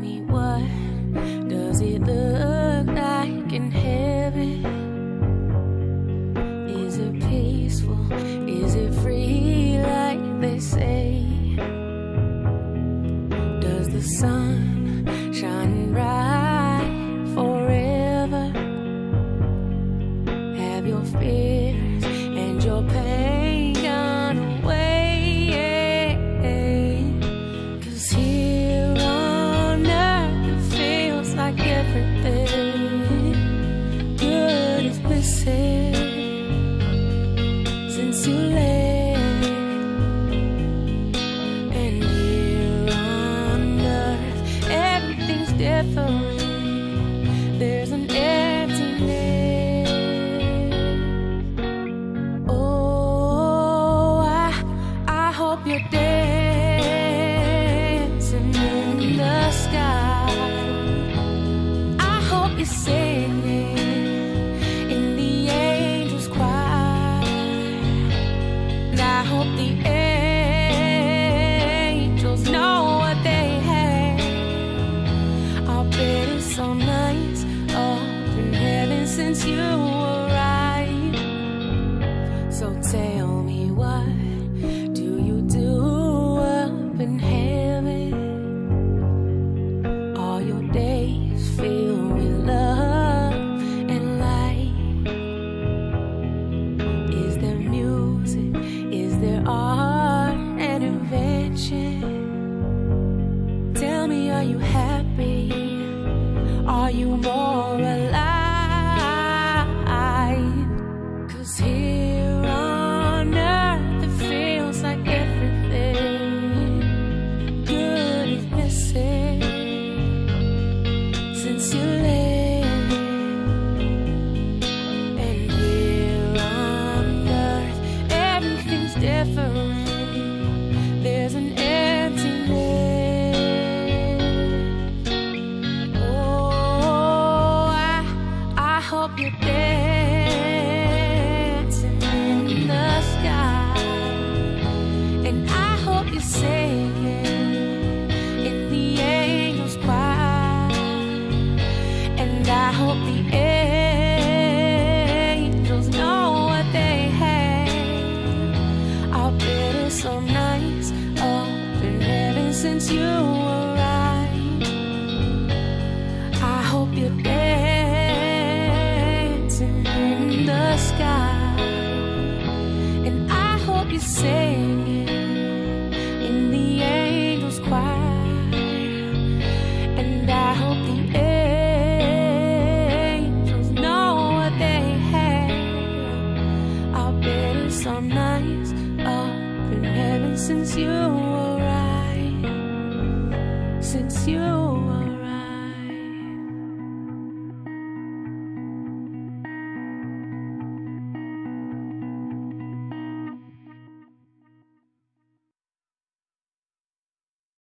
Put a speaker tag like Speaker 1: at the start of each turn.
Speaker 1: me, what does it look like in heaven? Is it peaceful? Is it free like they say? Does the sun shine bright forever? Have your fears and your pain gone away? 'Cause here on earth it feels like everything good is missing since you left. And here on earth everything's different. There's an emptiness. Oh, I hope you're dancing in the sky. I hope you're singing in the angels' choir. And I hope the angels know what they have. I'll bet it's so nice up in heaven since you arrived. So tell me, what do you do up in heaven? All your days filled with love and light. Is there music? Is there art and invention? Tell me, are you happy? Are you more alive? 'Cause here on earth it feels like everything good is missing since you left. And here on earth everything's different. There's an emptiness. Oh, I hope you're dancing in the sky. And I hope you're singing in the angels' choir. And I hope the angels know what they have. I'll bet it's so nice up in heaven since you arrived. I hope you're dancing in the sky. And I hope you're singing in the angels' choir. And I hope the angels know what they have. I'll bet it's so nice up in heaven since you arrived. Since you